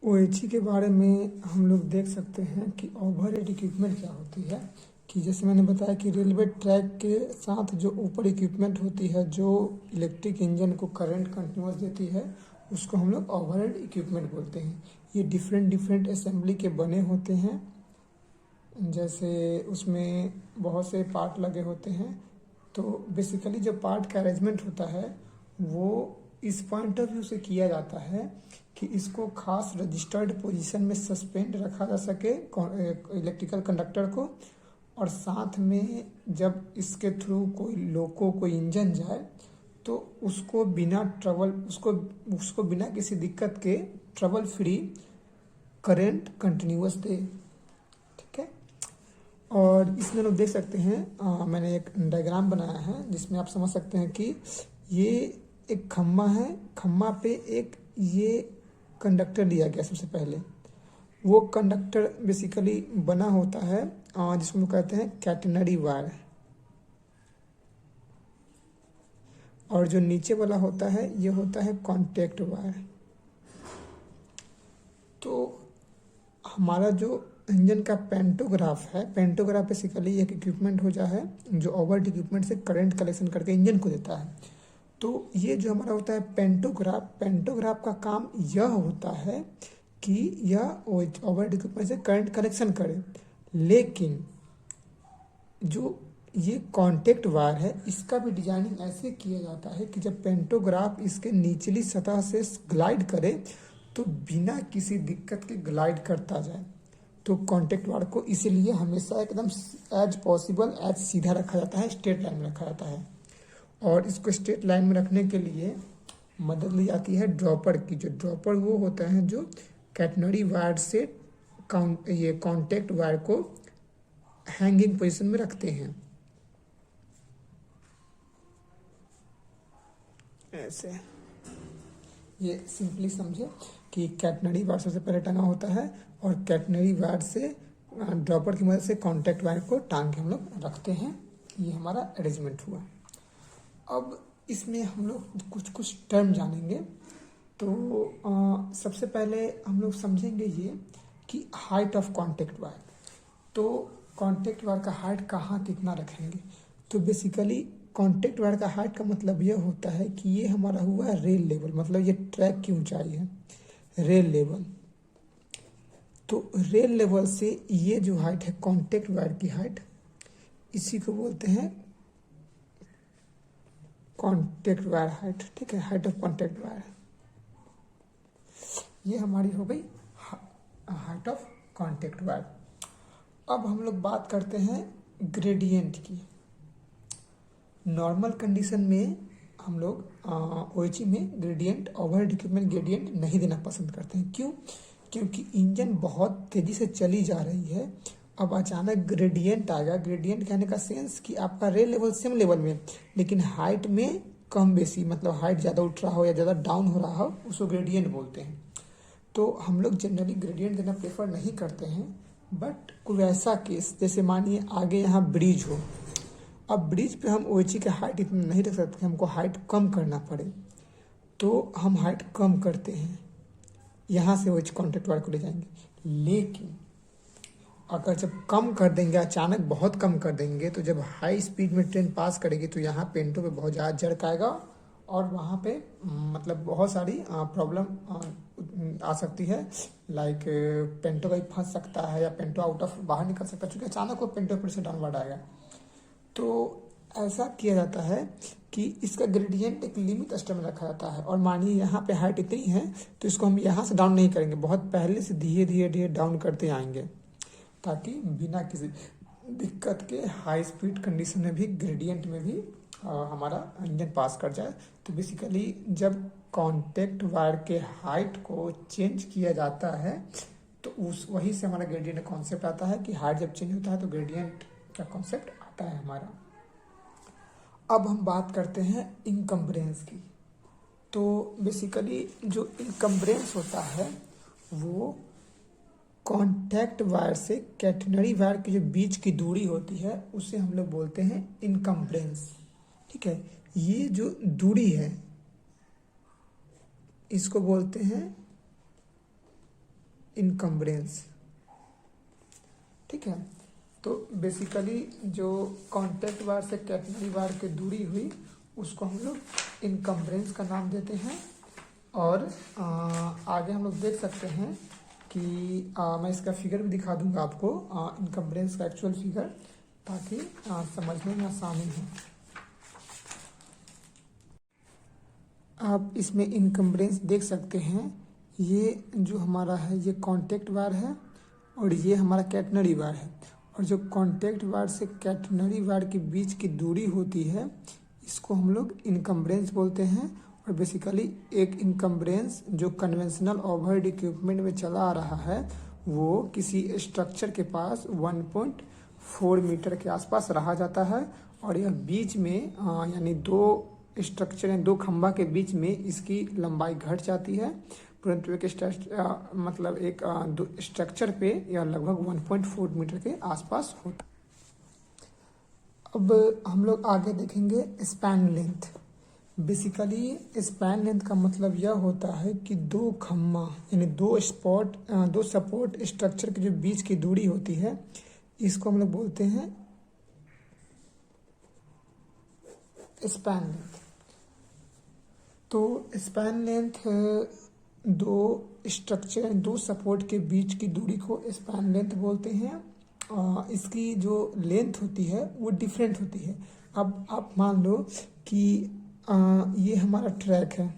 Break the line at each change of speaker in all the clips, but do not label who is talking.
OHE के बारे में हम लोग देख सकते हैं कि ओवरहेड इक्विपमेंट क्या होती है। कि जैसे मैंने बताया कि रेलवे ट्रैक के साथ जो ऊपर इक्विपमेंट होती है जो इलेक्ट्रिक इंजन को करंट कंटिन्यूस देती है उसको हम लोग ओवरहेड इक्विपमेंट बोलते हैं। ये डिफरेंट डिफरेंट असेंबली के बने होते हैं, जैसे उसमें बहुत से पार्ट लगे होते हैं। तो बेसिकली जो पार्ट का अरेंजमेंट होता है वो इस पॉइंट ऑफ व्यू से किया जाता है कि इसको खास रजिस्टर्ड पोजीशन में सस्पेंड रखा जा सके इलेक्ट्रिकल कंडक्टर को, और साथ में जब इसके थ्रू कोई लोको कोई इंजन जाए तो उसको बिना ट्रबल उसको बिना किसी दिक्कत के ट्रबल फ्री करंट कंटिन्यूअस दे। ठीक है। और इसमें लोग देख सकते हैं मैंने एक डायग्राम बनाया है जिसमें आप समझ सकते हैं कि ये एक खम्मा है, खम्मा पे एक ये कंडक्टर दिया गया। सबसे पहले वो कंडक्टर बेसिकली बना होता है जिसको कहते हैं कैटेनरी वायर, और जो नीचे वाला होता है ये होता है कॉन्टैक्ट वायर। तो हमारा जो इंजन का पेंटोग्राफ है, पेंटोग्राफ बेसिकली एक इक्विपमेंट हो जाए जो ओवरहेड इक्विपमेंट से करंट कलेक्शन करके इंजन को देता है। तो ये जो हमारा होता है पेंटोग्राफ, पेंटोग्राफ का काम यह होता है कि यह ओवरहेड इक्विपमेंट से करंट कलेक्शन करे। लेकिन जो ये कॉन्टैक्ट वायर है इसका भी डिजाइनिंग ऐसे किया जाता है कि जब पेंटोग्राफ इसके निचली सतह से ग्लाइड करे तो बिना किसी दिक्कत के ग्लाइड करता जाए। तो कॉन्टैक्ट वायर को इसीलिए हमेशा एकदम एज पॉसिबल एज सीधा रखा जाता है, स्ट्रेट लाइन में रखा जाता है। और इसको स्ट्रेट लाइन में रखने के लिए मदद ली जाती है ड्रॉपर की। जो ड्रॉपर वो होता है जो कैटेनरी वायर से ये कॉन्टैक्ट वायर को हैंगिंग पोजीशन में रखते हैं ऐसे। ये सिंपली समझे कि कैटेनरी वायर सबसे पहले टंगा होता है और कैटेनरी वायर से ड्रॉपर की मदद से कॉन्टैक्ट वायर को टांग के हम लोग रखते हैं। ये हमारा अरेंजमेंट हुआ। अब इसमें हम लोग कुछ कुछ टर्म जानेंगे। तो सबसे पहले हम लोग समझेंगे ये कि हाइट ऑफ कॉन्टैक्ट वायर। तो कॉन्टैक्ट वायर का हाइट कहाँ कितना रखेंगे। तो बेसिकली कॉन्टैक्ट वायर का हाइट का मतलब यह होता है कि ये हमारा हुआ रेल लेवल, मतलब ये ट्रैक की ऊंचाई है रेल लेवल। तो रेल लेवल से ये जो हाइट है कॉन्टैक्ट वायर की हाइट, इसी को बोलते हैं कॉन्टैक्ट वायर हाइट। ठीक है, हाइट ऑफ कॉन्टैक्ट वायर। ये हमारी हो गई हाइट ऑफ कॉन्टैक्ट वायर। अब हम लोग बात करते हैं ग्रेडियंट की। नॉर्मल कंडीशन में हम लोग ओएचई में ग्रेडियंट, ओवरहेड इक्विपमेंट ग्रेडियंट नहीं देना पसंद करते हैं। क्यों? क्योंकि इंजन बहुत तेज़ी से चली जा रही है। अब अचानक ग्रेडियंट आएगा। ग्रेडियंट कहने का सेंस कि आपका रेल लेवल सेम लेवल में लेकिन हाइट में कम बेसी, मतलब हाइट ज़्यादा उठ रहा हो या ज़्यादा डाउन हो रहा हो, उसको ग्रेडियंट बोलते हैं। तो हम लोग जनरली ग्रेडियंट देना प्रेफर नहीं करते हैं। बट कोई ऐसा केस जैसे मानिए आगे यहाँ ब्रिज हो, अब ब्रिज पे हम ओएचई का हाइट इतना नहीं रख सकते, हमको हाइट कम करना पड़े तो हम हाइट कम करते हैं, यहाँ से ओएचई कॉन्टैक्ट वायर को ले जाएंगे। लेकिन अगर जब कम कर देंगे, अचानक बहुत कम कर देंगे, तो जब हाई स्पीड में ट्रेन पास करेगी तो यहाँ पेंटो पे बहुत ज़्यादा जर्क आएगा और वहाँ पे मतलब बहुत सारी प्रॉब्लम आ सकती है। लाइक पेंटो कहीं फंस सकता है या पेंटो आउट ऑफ बाहर निकल सकता है, क्योंकि अचानक वो पेंटो पर से डाउनवर्ड आएगा। तो ऐसा किया जाता है कि इसका ग्रेडियंट एक लिमिट स्टेप में रखा जाता है। और मानिए यहाँ पे हाइट इतनी है तो इसको हम यहाँ से डाउन नहीं करेंगे, बहुत पहले से धीरे धीरे धीरे डाउन करते आएंगे ताकि बिना किसी दिक्कत के हाई स्पीड कंडीशन में भी ग्रेडियंट में भी हमारा इंजन पास कर जाए। तो बेसिकली जब कॉन्टैक्ट वायर के हाइट को चेंज किया जाता है तो वही से हमारा ग्रेडियंट का कॉन्सेप्ट आता है कि हाइट जब चेंज होता है तो ग्रेडियंट का कॉन्सेप्ट आता है हमारा। अब हम बात करते हैं इनकम्बरेंस की। तो बेसिकली जो इनकम्बरेंस होता है वो कॉन्टैक्ट वायर से कैटेनरी वायर के जो बीच की दूरी होती है उसे हम लोग बोलते हैं इनकम्बरेंस। ठीक है, ये जो दूरी है इसको बोलते हैं इनकम्बरेंस। ठीक है, तो बेसिकली जो कॉन्टैक्ट वार से कैटनरी वार की दूरी हुई उसको हम लोग इनकम्बरेंस का नाम देते हैं। और आगे हम लोग देख सकते हैं कि मैं इसका फिगर भी दिखा दूंगा आपको, इनकम्बरेंस का एक्चुअल फिगर, ताकि समझने में आसानी हो। आप इसमें इनकम्बरेंस देख सकते हैं, ये जो हमारा है ये कॉन्टैक्ट वार है और ये हमारा कैटनरी वार है। और जो कॉन्टैक्ट वार से कैटनरी वार के बीच की दूरी होती है इसको हम लोग इनकम्बरेंस बोलते हैं। और बेसिकली एक इनकम्बरेंस जो कन्वेंशनल ओवरहेड इक्विपमेंट में चला आ रहा है वो किसी स्ट्रक्चर के पास 1.4 मीटर के आसपास रहा जाता है। और यह बीच में यानी दो स्ट्रक्चर हैं, दो खंभा के बीच में इसकी लंबाई घट जाती है, परंतु एक स्ट्रक्चर पे यह लगभग 1.4 मीटर के आसपास होता है। अब हम लोग आगे देखेंगे span length. Basically span length का मतलब यह होता है कि दो खम्मा यानी दो सपोर्ट स्ट्रक्चर के जो बीच की दूरी होती है इसको हम लोग बोलते हैं स्पैन लेंथ। तो स्पैन लेंथ दो स्ट्रक्चर दो सपोर्ट के बीच की दूरी को स्पैन लेंथ बोलते हैं। इसकी जो लेंथ होती है वो डिफरेंट होती है। अब आप मान लो कि ये हमारा ट्रैक है,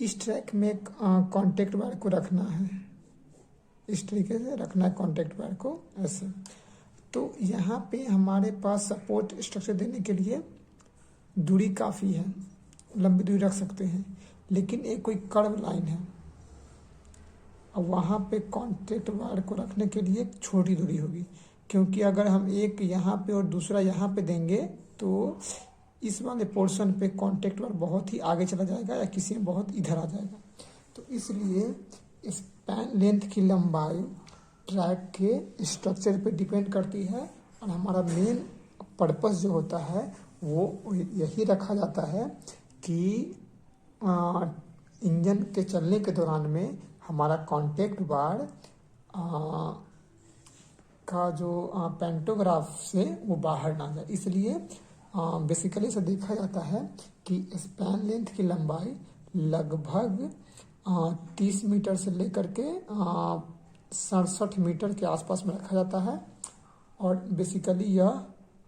इस ट्रैक में कॉन्टैक्ट वायर को रखना है, इस तरीके से रखना है कॉन्टैक्ट वायर को ऐसे। तो यहाँ पे हमारे पास सपोर्ट स्ट्रक्चर देने के लिए दूरी काफ़ी है, लंबी दूरी रख सकते हैं, लेकिन एक कोई कर्व लाइन है। अब वहाँ पे कॉन्टैक्ट वायर को रखने के लिए एक छोटी दूरी होगी, क्योंकि अगर हम एक यहाँ पे और दूसरा यहाँ पे देंगे तो इस वाले पोर्शन पे कॉन्टैक्ट वायर बहुत ही आगे चला जाएगा या किसी में बहुत इधर आ जाएगा। तो इसलिए स्पैन लेंथ की लंबाई ट्रैक के स्ट्रक्चर पे डिपेंड करती है। और हमारा मेन पर्पस जो होता है वो यही रखा जाता है कि इंजन के चलने के दौरान में हमारा कॉन्टैक्ट वायर का जो पेंटोग्राफ से वो बाहर ना जाए। इसलिए बेसिकली इसे देखा जाता है कि स्पैन लेंथ की लंबाई लगभग 30 मीटर से लेकर के 67 मीटर के आसपास में रखा जाता है। और बेसिकली यह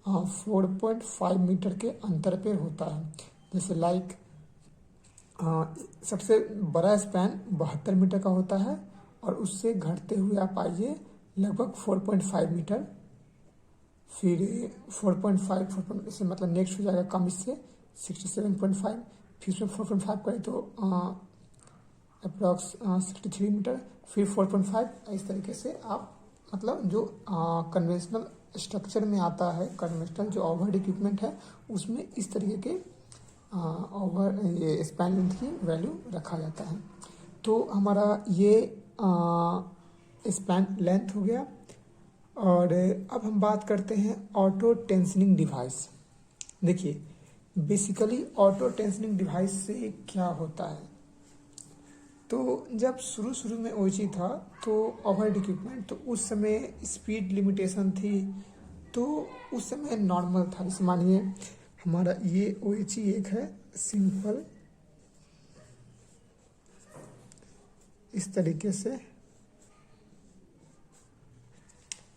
4.5 मीटर के अंतर पे होता है। जैसे लाइक सबसे बड़ा स्पैन 72 मीटर का होता है और उससे घटते हुए आप आइए लगभग 4.5 मीटर, फिर 4.5 इससे मतलब नेक्स्ट हो जाएगा कम इससे 67.5, फिर उसमें 4.5 करें तो अप्रॉक्स 63 मीटर, फिर 4.5। इस तरीके से आप मतलब जो कन्वेंशनल स्ट्रक्चर में आता है, कन्वेंशनल जो ओवरहेड इक्विपमेंट है उसमें इस तरीके के ये स्पैन लेंथ की वैल्यू रखा जाता है। तो हमारा ये स्पैन लेंथ हो गया। और अब हम बात करते हैं ऑटो टेंशनिंग डिवाइस। देखिए बेसिकली ऑटो टेंशनिंग डिवाइस से क्या होता है, तो जब शुरू में ओएची था तो ओवरहेड इक्विपमेंट, तो उस समय स्पीड लिमिटेशन थी, तो उस समय नॉर्मल था। जैसे मानिए हमारा ये ओएची एक है सिंपल इस तरीके से,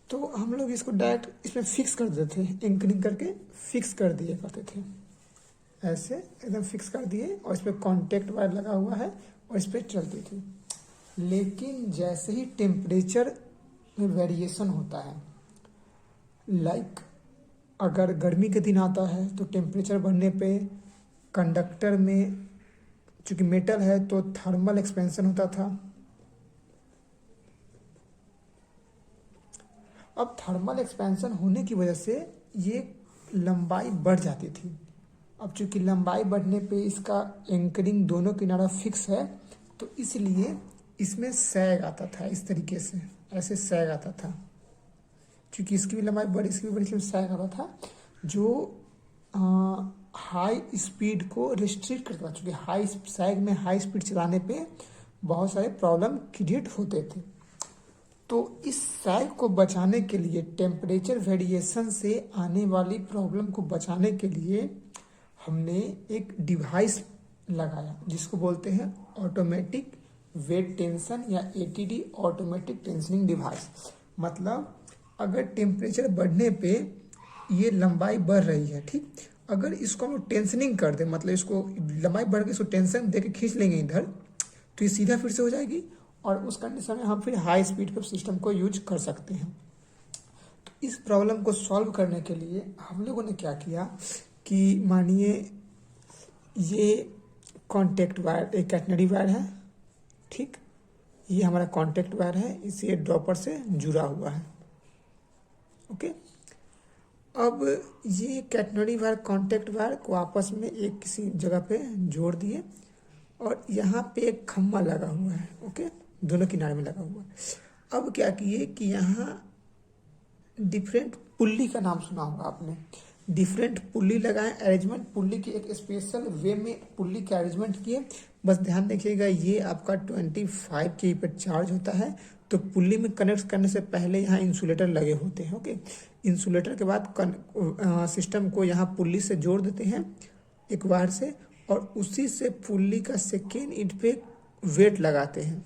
तो हम लोग इसको डायरेक्ट इसमें फिक्स कर देते थे, एंकरिंग करके फिक्स कर दिए करते थे, ऐसे एकदम फिक्स कर दिए और इस पर कॉन्टैक्ट वायर लगा हुआ है और इस पर चलती थी। लेकिन जैसे ही टेम्परेचर में वेरिएशन होता है, लाइक अगर गर्मी के दिन आता है तो टेम्परेचर बढ़ने पे कंडक्टर में चूँकि मेटल है तो थर्मल एक्सपेंशन होता था। अब थर्मल एक्सपेंशन होने की वजह से ये लंबाई बढ़ जाती थी। अब चूँकि लंबाई बढ़ने पे इसका एंकरिंग दोनों किनारा फिक्स है, तो इसलिए इसमें सैग आता था, इस तरीके से ऐसे सैग आता था। चूँकि इसकी भी लंबाई बढ़ी, इसकी भी बड़ी, इसमें सैग आता था जो हाई स्पीड को रिस्ट्रिक्ट करता था। चूँकि हाई सैग में हाई स्पीड चलाने पे बहुत सारे प्रॉब्लम क्रिएट होते थे। तो इस सैग को बचाने के लिए, टेम्परेचर वेरिएशन से आने वाली प्रॉब्लम को बचाने के लिए हमने एक डिवाइस लगाया जिसको बोलते हैं ऑटोमेटिक वेट टेंशन या एटीडी, ऑटोमेटिक टेंशनिंग डिवाइस। मतलब अगर टेम्परेचर बढ़ने पे ये लंबाई बढ़ रही है, ठीक, अगर इसको हम टेंशनिंग कर दें, मतलब इसको लंबाई बढ़ के इसको टेंशन दे के खींच लेंगे इधर, तो ये सीधा फिर से हो जाएगी और उस कंडीशन में हम फिर हाई स्पीड पे सिस्टम को यूज कर सकते हैं। तो इस प्रॉब्लम को सॉल्व करने के लिए हम लोगों ने क्या किया कि मानिए ये कॉन्टेक्ट वायर, एक कैटनरी वायर है, ठीक, ये हमारा कॉन्टेक्ट वायर है, इसे ड्रॉपर से जुड़ा हुआ है। ओके, अब ये कैटनरी वायर कॉन्टेक्ट वायर को आपस में एक किसी जगह पे जोड़ दिए और यहाँ पे एक खम्मा लगा हुआ है। ओके, दोनों किनारे में लगा हुआ है। अब क्या किए कि यहाँ डिफरेंट पुल्ली का नाम सुना होगा आपने, डिफरेंट पुल्ली लगाए, अरेंजमेंट पुल्ली की एक स्पेशल वे में पुल्ली के अरेंजमेंट किए। बस ध्यान रखिएगा ये आपका 25 के पर चार्ज होता है, तो पुल्ली में कनेक्ट करने से पहले यहाँ इंसुलेटर लगे होते हैं। ओके, इंसुलेटर के बाद सिस्टम को यहाँ पुल्ली से जोड़ देते हैं एक वायर से और उसी से पुल्ली का सेकेंड इंच पे वेट लगाते हैं।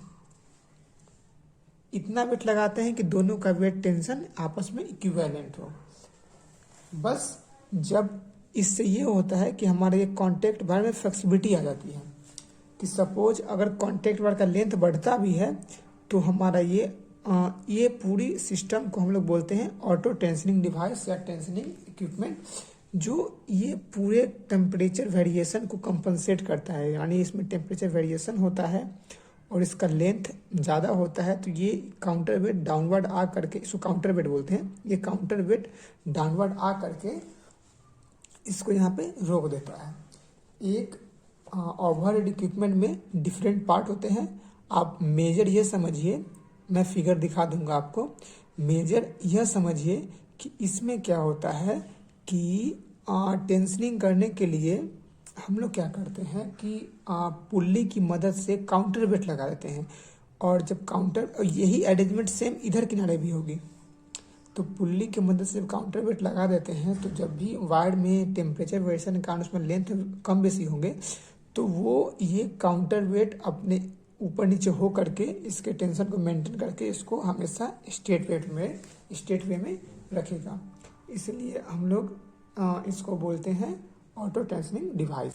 इतना वेट लगाते हैं कि दोनों का वेट टेंशन आपस में इक्विवेलेंट हो। बस जब इससे ये होता है कि हमारे ये कॉन्टेक्ट वायर में फ्लेक्सिबिलिटी आ जाती है कि सपोज अगर कॉन्टेक्ट वायर का लेंथ बढ़ता भी है तो हमारा ये पूरी सिस्टम को हम लोग बोलते हैं ऑटो टेंशनिंग डिवाइस या टेंशनिंग इक्विपमेंट, जो ये पूरे टेम्परेचर वेरिएशन को कंपनसेट करता है। यानी इसमें टेम्परेचर वेरिएशन होता है और इसका लेंथ ज़्यादा होता है, तो ये काउंटर वेट डाउनवर्ड आ करके, इसको काउंटर वेट बोलते हैं, ये काउंटर वेट डाउनवर्ड आ करके इसको यहाँ पे रोक देता है। एक ओवरहेड इक्विपमेंट में डिफरेंट पार्ट होते हैं। आप मेजर ये समझिए, मैं फिगर दिखा दूंगा आपको, मेजर यह समझिए कि इसमें क्या होता है कि टेंशनिंग करने के लिए हम लोग क्या करते हैं कि पुल्ली की मदद से काउंटर वेट लगा देते हैं और जब काउंटर, यही अरेंजमेंट सेम इधर किनारे भी होगी, तो पुल्ली की मदद से काउंटर वेट लगा देते हैं। तो जब भी वायर में टेम्परेचर वेरिएशन के कारण उसमें लेंथ कम बेसी होंगे तो वो ये काउंटर वेट अपने ऊपर नीचे हो करके इसके टेंशन को मेंटेन करके इसको हमेशा स्ट्रेट वे में रखेगा। इसलिए हम लोग इसको बोलते हैं ऑटो टेंशनिंग डिवाइस।